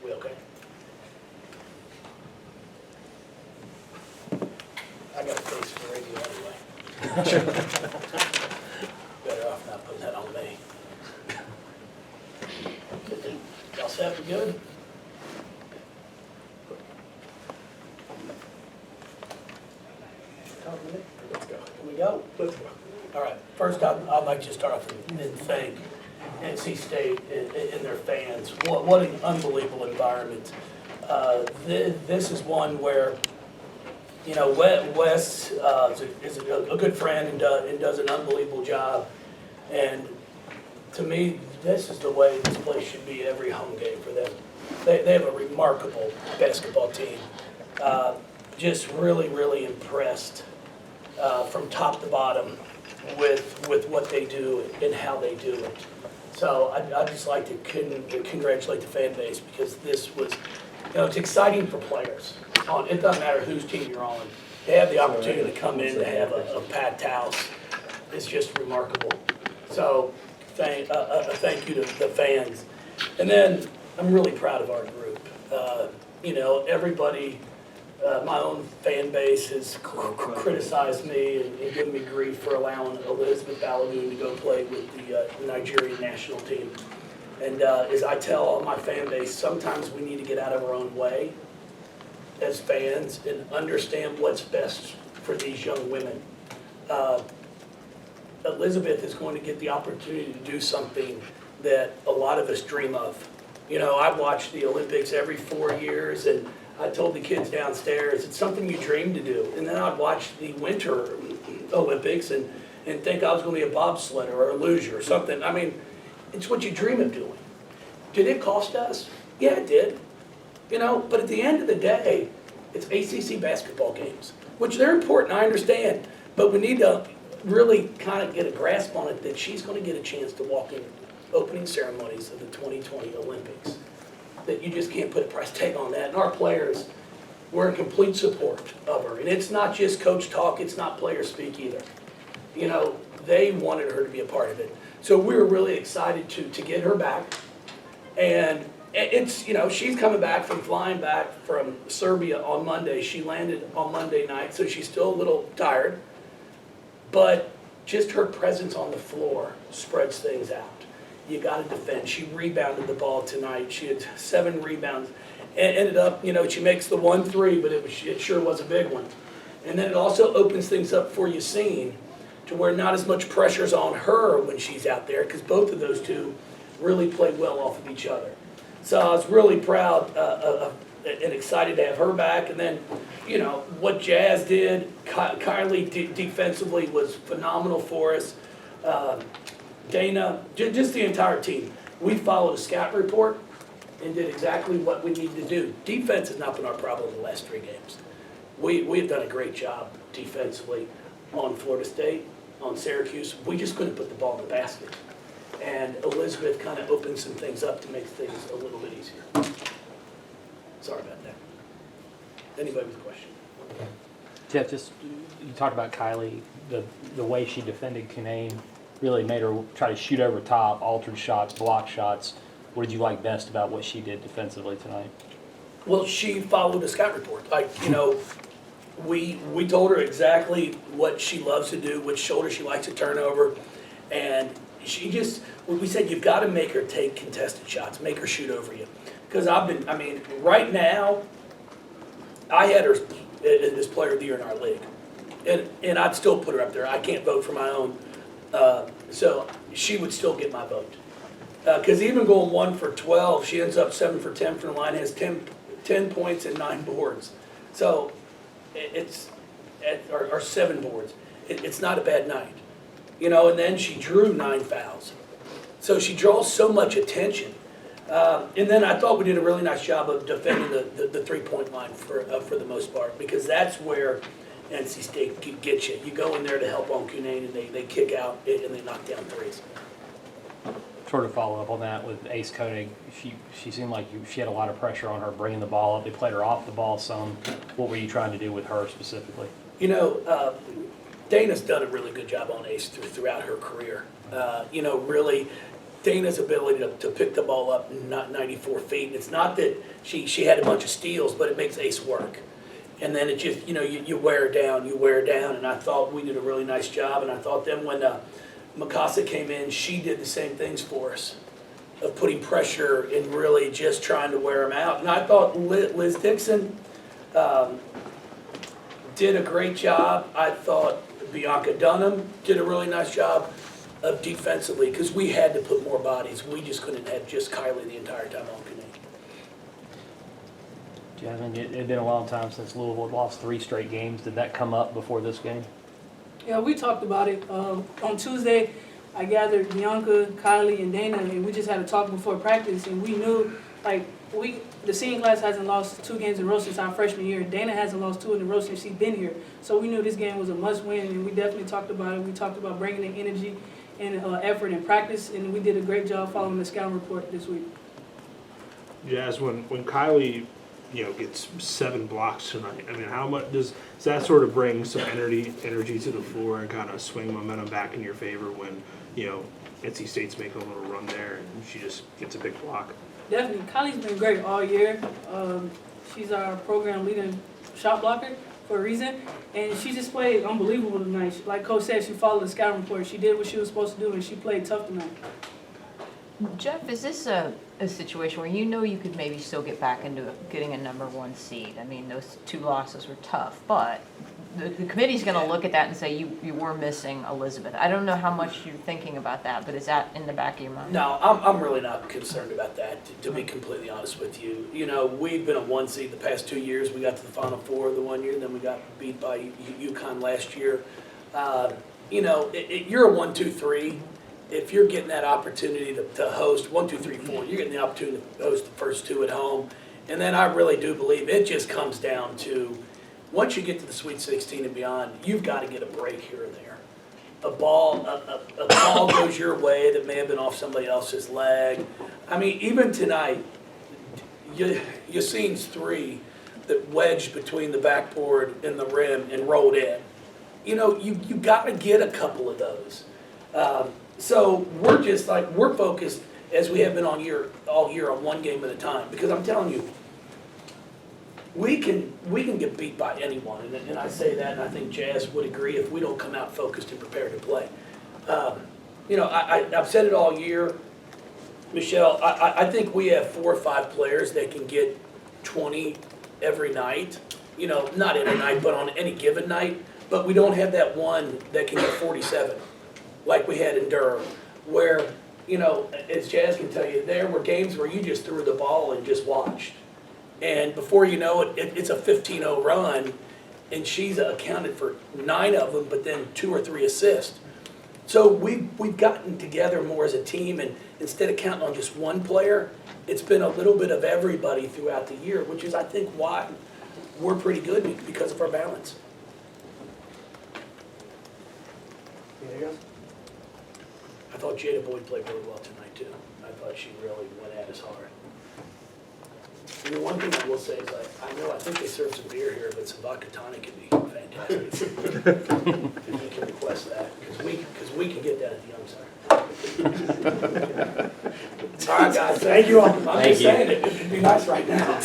We okay? I got a face for radio anyway. Better off not putting that on me. Y'all set? We good? Let's go. Can we go? Let's go. All right. First, I'd like to start off and thank NC State and their fans. What an unbelievable environment. This is one where, you know, Wes is a good friend and does an unbelievable job. And to me, this is the way this place should be every home game for them. They have a remarkable basketball team. Just really, really impressed from top to bottom with what they do and how they do it. So I'd just like to congratulate the fan base, because this was, you know, it's exciting for players. It doesn't matter whose team you're on. They have the opportunity to come in to have a packed house. It's just remarkable. So thank you to the fans. And then I'm really proud of our group. You know, everybody, my own fan base has criticized me and given me grief for allowing Elizabeth Balogun to go play with the Nigerian national team. And as I tell all my fan base, sometimes we need to get out of our own way as fans and understand what's best for these young women. Elizabeth is going to get the opportunity to do something that a lot of us dream of. You know, I watch the Olympics every 4 years, and I told the kids downstairs, it's something you dream to do. And then I'd watch the Winter Olympics and think I was going to be a bobsledder or a luger or something. I mean, it's what you dream of doing. Did it cost us? Yeah, it did. You know, but at the end of the day, it's ACC basketball games, which they're important, I understand. But we need to really kind of get a grasp on it that she's going to get a chance to walk in opening ceremonies of the 2020 Olympics. That you just can't put a price tag on that. And our players, we're in complete support of her. And it's not just coach talk, it's not player speak either. You know, they wanted her to be a part of it. So we were really excited to get her back. And it's, you know, she's coming back from flying back from Serbia on Monday. She landed on Monday night, so she's still a little tired. But just her presence on the floor spreads things out. You got to defend. She rebounded the ball tonight. She had 7 rebounds. And ended up, you know, she makes the 1-3, but it sure was a big one. And then it also opens things up for Yassine to where not as much pressure's on her when she's out there, because both of those two really played well off of each other. So I was really proud and excited to have her back. And then, you know, what Jazz did, Kylie defensively was phenomenal for us. Dana, just the entire team. We followed a scout report and did exactly what we needed to do. Defense has not been our problem in the last 3 games. We've done a great job defensively on Florida State, on Syracuse. We just couldn't put the ball in the basket. And Elizabeth kind of opened some things up to make things a little bit easier. Sorry about that. Anybody with a question? Jeff, just you talked about Kylie, the way she defended Kunane really made her try to shoot over top, altered shots, block shots. What did you like best about what she did defensively tonight? Well, she followed a scout report. Like, you know, we told her exactly what she loves to do, which shoulder she likes to turn over, and she just, we said, you've got to make her take contested shots, make her shoot over you. Because right now, I had her as player of the year in our league. And I'd still put her up there. I can't vote for my own. So she would still get my vote. Because even going 1 for 12, she ends up 7 for 10 from the line, has 10 points and 9 boards. So it's, or 7 boards. It's not a bad night. You know, and then she drew 9 fouls. So she draws so much attention. And then I thought we did a really nice job of defending the 3-point line for the most part, because that's where NC State can get you. You go in there to help on Kunane, and they kick out and they knock down threes. Sort of follow up on that with Ace Koenig. She seemed like she had a lot of pressure on her bringing the ball up. They played her off the ball some. What were you trying to do with her specifically? You know, Dana's done a really good job on Ace throughout her career. You know, really, Dana's ability to pick the ball up not 94 feet. And it's not that she had a bunch of steals, but it makes Ace work. And then it just, you wear down, and I thought we did a really nice job, and I thought then when Mikasa came in, she did the same things for us, of putting pressure and really just trying to wear them out. And I thought Liz Dixon did a great job. I thought Bianca Dunham did a really nice job of defensively, because we had to put more bodies. We just couldn't have just Kylie the entire time on Canadian. Jasmine, it had been a long time since Louisville had lost 3 straight games. Did that come up before this game? Yeah, we talked about it. On Tuesday, I gathered Bianca, Kylie, and Dana, and we just had a talk before practice, and we knew, the senior class hasn't lost 2 games in a row since our freshman year. Dana hasn't lost 2 in a row since she's been here. So we knew this game was a must-win, and we definitely talked about it. We talked about bringing the energy and effort in practice, and we did a great job following the scouting report this week. Jazz, when Kylie, gets 7 blocks tonight, I mean, how much does that sort of bring some energy to the floor and kind of swing momentum back in your favor when, NC State's making a little run there and she just gets a big block? Definitely. Kylie's been great all year. She's our program leading shot blocker for a reason, and she just played unbelievable tonight. Like Coach said, she followed the scouting report. She did what she was supposed to do, and she played tough tonight. Jeff, is this a situation where you could maybe still get back into getting a #1 seed? I mean, those 2 losses were tough, but the committee's going to look at that and say you were missing Elizabeth. I don't know how much you're thinking about that, but is that in the back of your mind? No, I'm really not concerned about that, to be completely honest with you. We've been a 1 seed the past 2 years. We got to the Final Four the 1 year, then we got beat by UConn last year. You're a 1, 2, 3. If you're getting that opportunity to host 1, 2, 3, 4, you're getting the opportunity to host the first 2 at home. And then I really do believe it just comes down to, once you get to the Sweet 16 and beyond, you've got to get a break here and there. A ball goes your way that may have been off somebody else's leg. I mean, even tonight, you seen 3 that wedged between the backboard and the rim and rolled in. You got to get a couple of those. So we're focused, as we have been all year on 1 game at a time, because I'm telling you, we can get beat by anyone, and I say that, and I think Jazz would agree if we don't come out focused and prepared to play. I've said it all year, Michelle. I think we have 4 or 5 players that can get 20 every night. Not every night, but on any given night. But we don't have that one that can get 47. Like we had in Durham, where, as Jazz can tell you, there were games where you just threw the ball and just watched. And before you know it, it's a 15-0 run, and she's accounted for 9 of them, but then 2 or 3 assists. So we've gotten together more as a team, and instead of counting on just one player, it's been a little bit of everybody throughout the year, which is, I think, why we're pretty good, because of our balance. Anything else? I thought Jada Boyd played really well tonight, too. I thought she really went at us hard. And the one thing I will say is, I think they serve some beer here, but some vodka tonic can be fantastic. If you can request that, because we can get that at the Young Center. All right, guys, thank you all. I'm just saying, it would be nice right now.